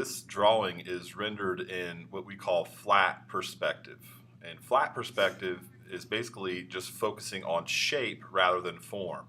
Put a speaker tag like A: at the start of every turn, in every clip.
A: this drawing is rendered in what we call flat perspective. And flat perspective is basically just focusing on shape rather than form.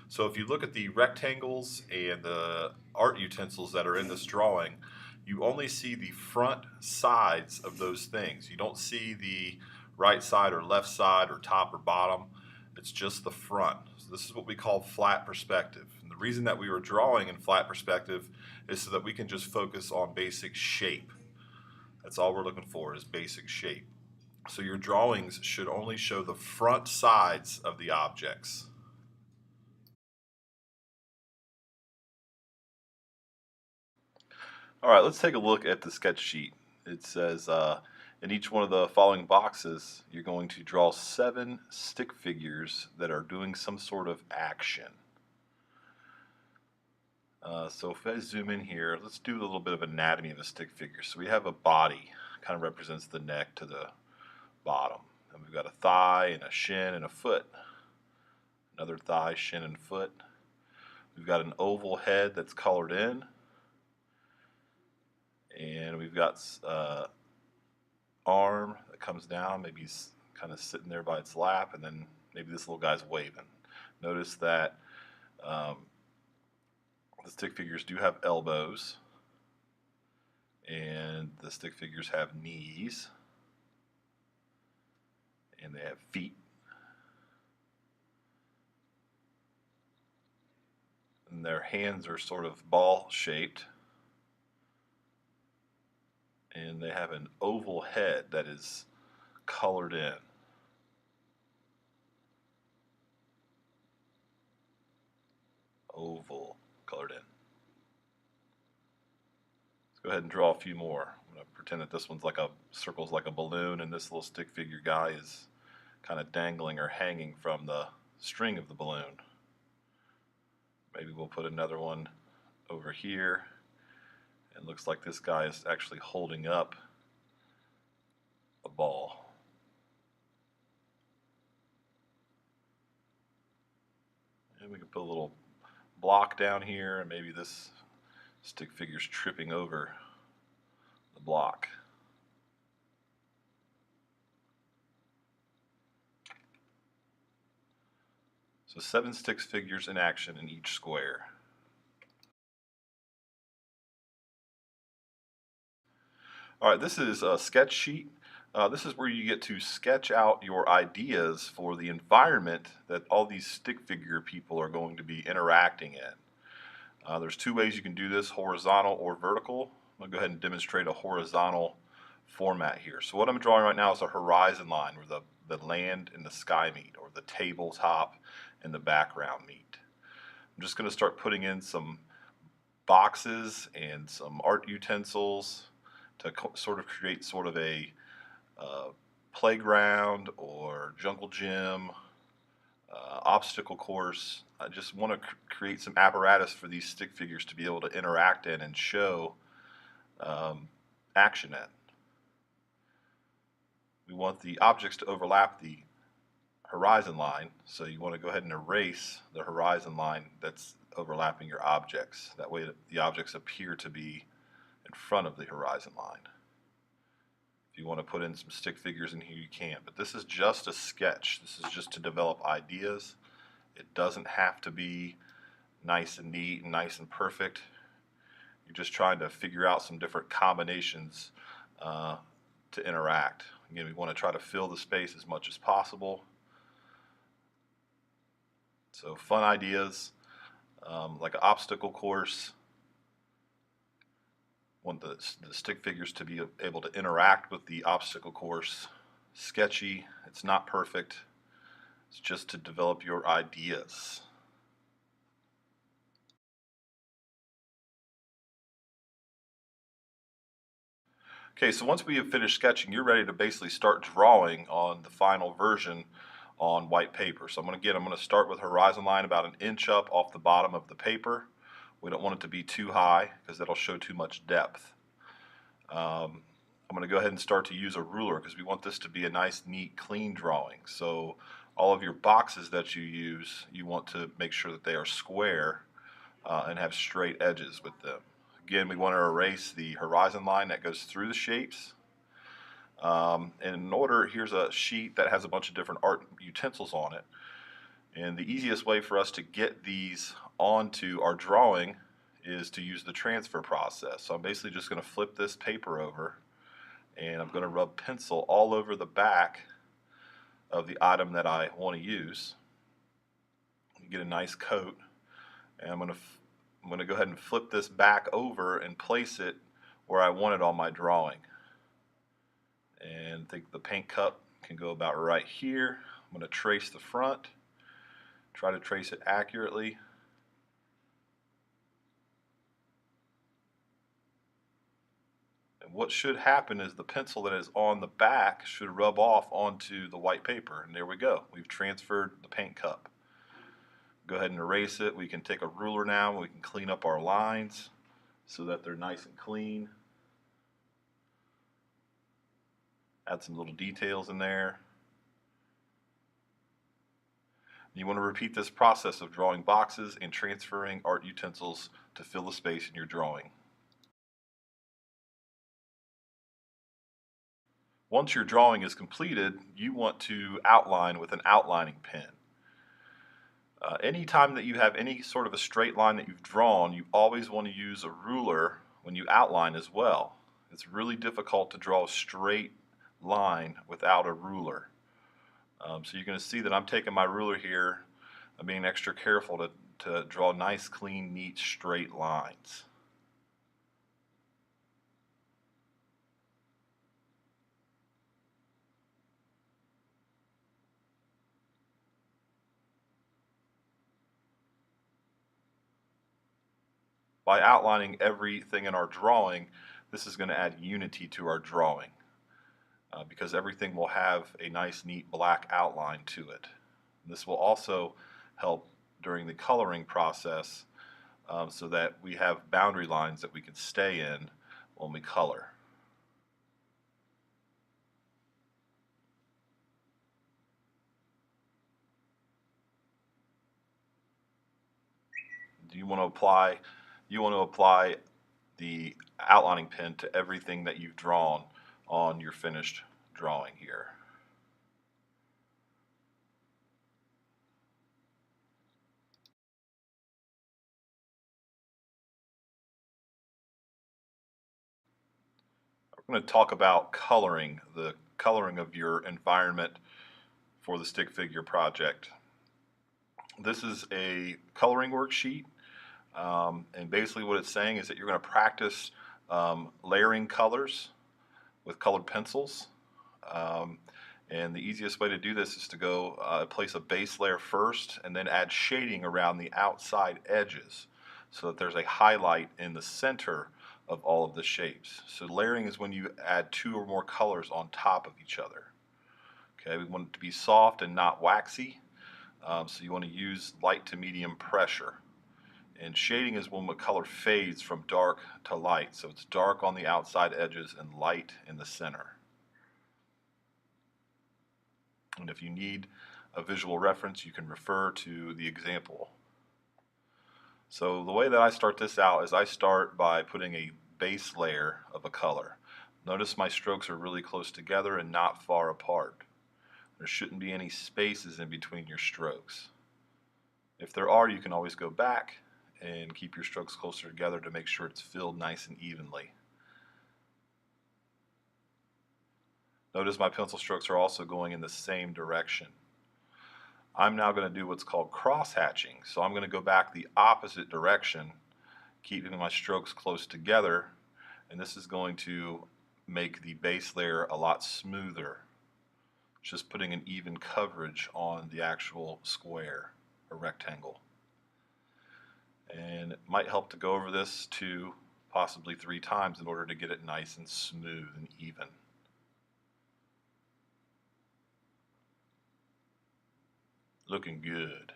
A: So if you look at the rectangles and the art utensils that are in this drawing, you only see the front sides of those things. You don't see the right side or left side or top or bottom. It's just the front. So this is what we call flat perspective. And the reason that we were drawing in flat perspective is so that we can just focus on basic shape. That's all we're looking for is basic shape. So your drawings should only show the front sides of the objects. All right, let's take a look at the sketch sheet. It says in each one of the following boxes, you're going to draw 7 stick figures that are doing some sort of action. So if I zoom in here, let's do a little bit of anatomy of a stick figure. So we have a body, kind of represents the neck to the bottom. And we've got a thigh and a shin and a foot. Another thigh, shin, and foot. We've got an oval head that's colored in. And we've got arm that comes down, maybe he's kind of sitting there by its lap, and then maybe this little guy's waving. Notice that the stick figures do have elbows, and the stick figures have knees, and they have feet. And their hands are sort of ball shaped. And they have an oval head that is colored in. Oval, colored in. Let's go ahead and draw a few more. I'm going to pretend that this one's like a circle's like a balloon, and this little stick figure guy is kind of dangling or hanging from the string of the balloon. Maybe we'll put another one over here. It looks like this guy is actually holding up a ball. And we can put a little block down here, and maybe this stick figure's tripping over the block. So 7 stick figures in action in each square. All right, this is a sketch sheet. This is where you get to sketch out your ideas for the environment that all these stick figure people are going to be interacting in. There's 2 ways you can do this, horizontal or vertical. I'm going to go ahead and demonstrate a horizontal format here. So what I'm drawing right now is a horizon line where the land and the sky meet, or the tabletop and the background meet. I'm just going to start putting in some boxes and some art utensils to sort of create sort of a playground or jungle gym, obstacle course. I just want to create some apparatus for these stick figures to be able to interact in and show action in. We want the objects to overlap the horizon line, so you want to go ahead and erase the horizon line that's overlapping your objects. That way the objects appear to be in front of the horizon line. If you want to put in some stick figures in here, you can, but this is just a sketch. This is just to develop ideas. It doesn't have to be nice and neat and nice and perfect. You're just trying to figure out some different combinations to interact. Again, we want to try to fill the space as much as possible. So fun ideas, like an obstacle course. Want the stick figures to be able to interact with the obstacle course. Sketchy, it's not perfect. It's just to develop your ideas. Okay, so once we have finished sketching, you're ready to basically start drawing on the final version on white paper. So I'm going to start with horizon line about 1 inch up off the bottom of the paper. We don't want it to be too high because that'll show too much depth. I'm going to go ahead and start to use a ruler because we want this to be a nice, neat, clean drawing. So all of your boxes that you use, you want to make sure that they are square and have straight edges with them. Again, we want to erase the horizon line that goes through the shapes. And in order, here's a sheet that has a bunch of different art utensils on it. And the easiest way for us to get these onto our drawing is to use the transfer process. So I'm basically just going to flip this paper over, and I'm going to rub pencil all over the back of the item that I want to use. Get a nice coat, and I'm going to go ahead and flip this back over and place it where I want it on my drawing. And I think the paint cup can go about right here. I'm going to trace the front, try to trace it accurately. And what should happen is the pencil that is on the back should rub off onto the white paper, and there we go. We've transferred the paint cup. Go ahead and erase it. We can take a ruler now and we can clean up our lines so that they're nice and clean. Add some little details in there. You want to repeat this process of drawing boxes and transferring art utensils to fill the space in your drawing. Once your drawing is completed, you want to outline with an outlining pen. Anytime that you have any sort of a straight line that you've drawn, you always want to use a ruler when you outline as well. It's really difficult to draw a straight line without a ruler. So you're going to see that I'm taking my ruler here. I'm being extra careful to draw nice, clean, neat, straight lines. By outlining everything in our drawing, this is going to add unity to our drawing because everything will have a nice, neat black outline to it. This will also help during the coloring process so that we have boundary lines that we can stay in when we color. You want to apply the outlining pen to everything that you've drawn on your finished drawing here. We're going to talk about coloring, the coloring of your environment for the stick figure project. This is a coloring worksheet, and basically what it's saying is that you're going to practice layering colors with colored pencils. And the easiest way to do this is to go place a base layer first and then add shading around the outside edges so that there's a highlight in the center of all of the shapes. So layering is when you add two or more colors on top of each other. Okay, we want it to be soft and not waxy, so you want to use light to medium pressure. And shading is when the color fades from dark to light, so it's dark on the outside edges and light in the center. And if you need a visual reference, you can refer to the example. So the way that I start this out is I start by putting a base layer of a color. Notice my strokes are really close together and not far apart. There shouldn't be any spaces in between your strokes. If there are, you can always go back and keep your strokes closer together to make sure it's filled nice and evenly. Notice my pencil strokes are also going in the same direction. I'm now going to do what's called cross hatching. So I'm going to go back the opposite direction, keeping my strokes close together, and this is going to make the base layer a lot smoother. Just putting an even coverage on the actual square or rectangle. And it might help to go over this 2, possibly 3 times in order to get it nice and smooth and even. Looking good.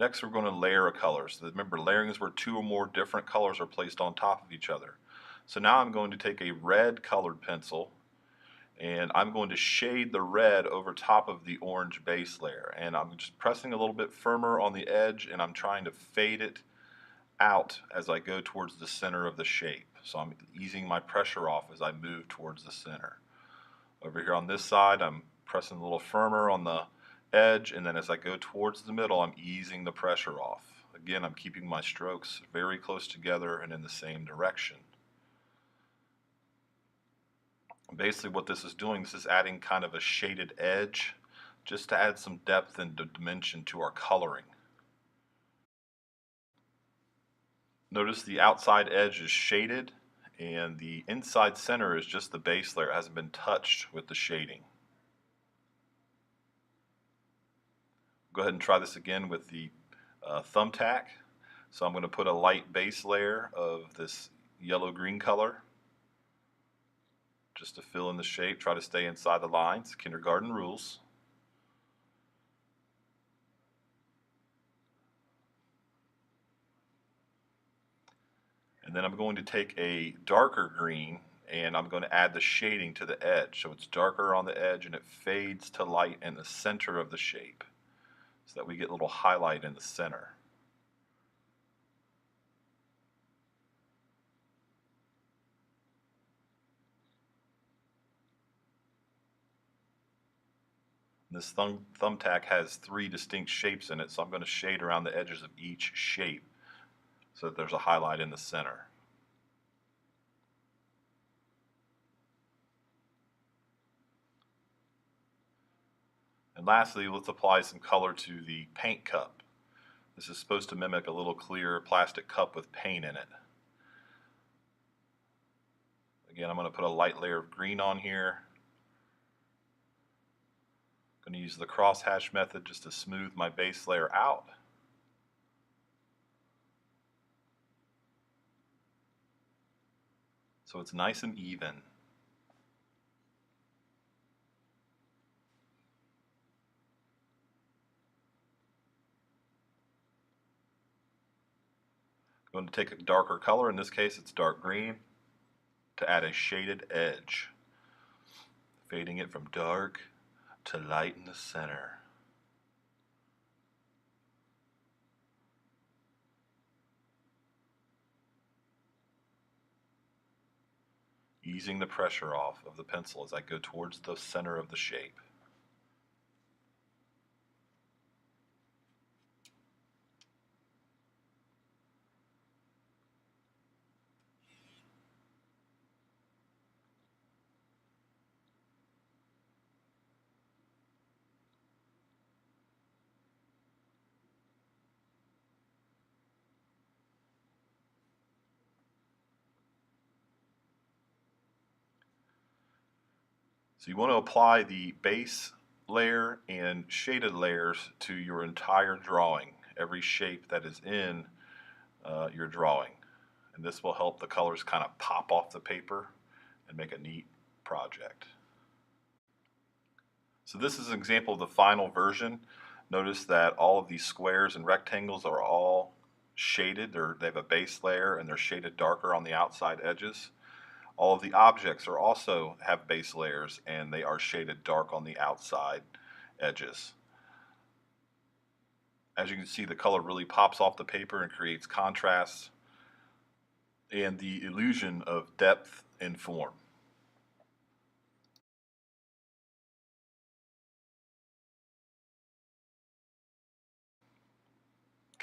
A: Next, we're going to layer a color. So remember, layering is where two or more different colors are placed on top of each other. So now I'm going to take a red colored pencil and I'm going to shade the red over top of the orange base layer. And I'm just pressing a little bit firmer on the edge and I'm trying to fade it out as I go towards the center of the shape. So I'm easing my pressure off as I move towards the center. Over here on this side, I'm pressing a little firmer on the edge, and then as I go towards the middle, I'm easing the pressure off. Again, I'm keeping my strokes very close together and in the same direction. Basically what this is doing, this is adding kind of a shaded edge just to add some depth and dimension to our coloring. Notice the outside edge is shaded and the inside center is just the base layer. It hasn't been touched with the shading. Go ahead and try this again with the thumbtack. So I'm going to put a light base layer of this yellow-green color just to fill in the shape. Try to stay inside the lines, kindergarten rules. And then I'm going to take a darker green and I'm going to add the shading to the edge. So it's darker on the edge and it fades to light in the center of the shape so that we get a little highlight in the center. This thumbtack has three distinct shapes in it, so I'm going to shade around the edges of each shape so that there's a highlight in the center. And lastly, let's apply some color to the paint cup. This is supposed to mimic a little clear plastic cup with paint in it. Again, I'm going to put a light layer of green on here. I'm going to use the crosshatch method just to smooth my base layer out. So it's nice and even. I'm going to take a darker color, in this case it's dark green, to add a shaded edge, fading it from dark to light in the center. Easing the pressure off of the pencil as I go towards the center of the shape. So you want to apply the base layer and shaded layers to your entire drawing, every shape that is in your drawing. And this will help the colors kind of pop off the paper and make a neat project. So this is an example of the final version. Notice that all of these squares and rectangles are all shaded. They have a base layer and they're shaded darker on the outside edges. All of the objects also have base layers and they are shaded dark on the outside edges. As you can see, the color really pops off the paper and creates contrast and the illusion of depth and form.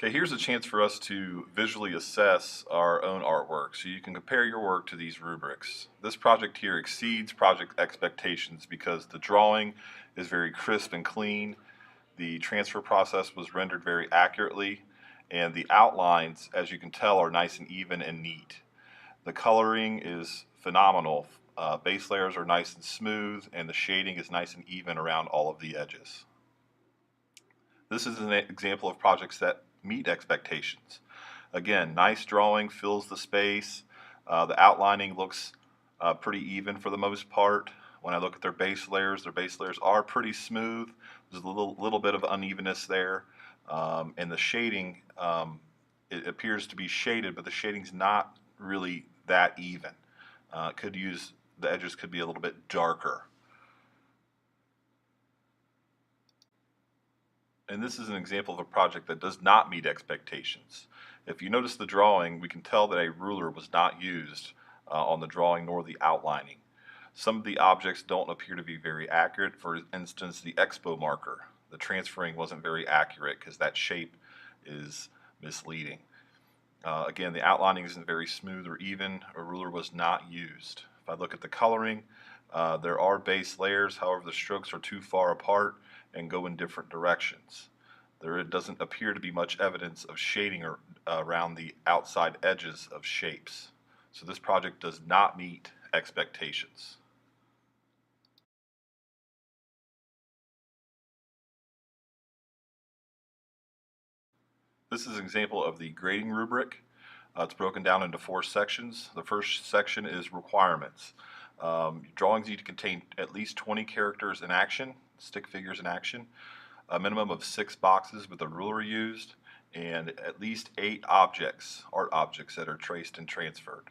A: Okay, here's a chance for us to visually assess our own artwork so you can compare your work to these rubrics. This project here exceeds project expectations because the drawing is very crisp and clean, the transfer process was rendered very accurately, and the outlines, as you can tell, are nice and even and neat. The coloring is phenomenal. Base layers are nice and smooth, and the shading is nice and even around all of the edges. This is an example of projects that meet expectations. Again, nice drawing, fills the space. The outlining looks pretty even for the most part. When I look at their base layers are pretty smooth. There's a little bit of unevenness there, and the shading, it appears to be shaded, but the shading's not really that even. The edges could be a little bit darker. And this is an example of a project that does not meet expectations. If you notice the drawing, we can tell that a ruler was not used on the drawing nor the outlining. Some of the objects don't appear to be very accurate. For instance, the expo marker. The transferring wasn't very accurate because that shape is misleading. Again, the outlining isn't very smooth or even. A ruler was not used. If I look at the coloring, there are base layers, however the strokes are too far apart and go in different directions. There doesn't appear to be much evidence of shading around the outside edges of shapes. So this project does not meet expectations. This is an example of the grading rubric. It's broken down into 4 sections. The first section is requirements. Drawings need to contain at least 20 characters in action, stick figures in action, a minimum of 6 boxes with a ruler used, and at least 8 objects, art objects that are traced and transferred.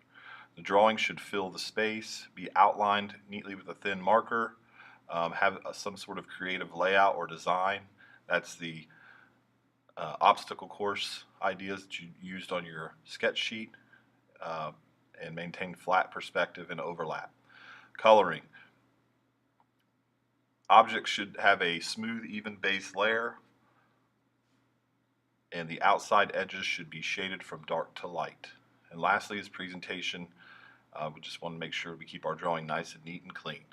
A: The drawing should fill the space, be outlined neatly with a thin marker, have some sort of creative layout or design. That's the obstacle course ideas that you used on your sketch sheet, and maintain flat perspective and overlap. Coloring. Objects should have a smooth, even base layer, and the outside edges should be shaded from dark to light. And lastly is presentation. We just want to make sure we keep our drawing nice and neat and clean.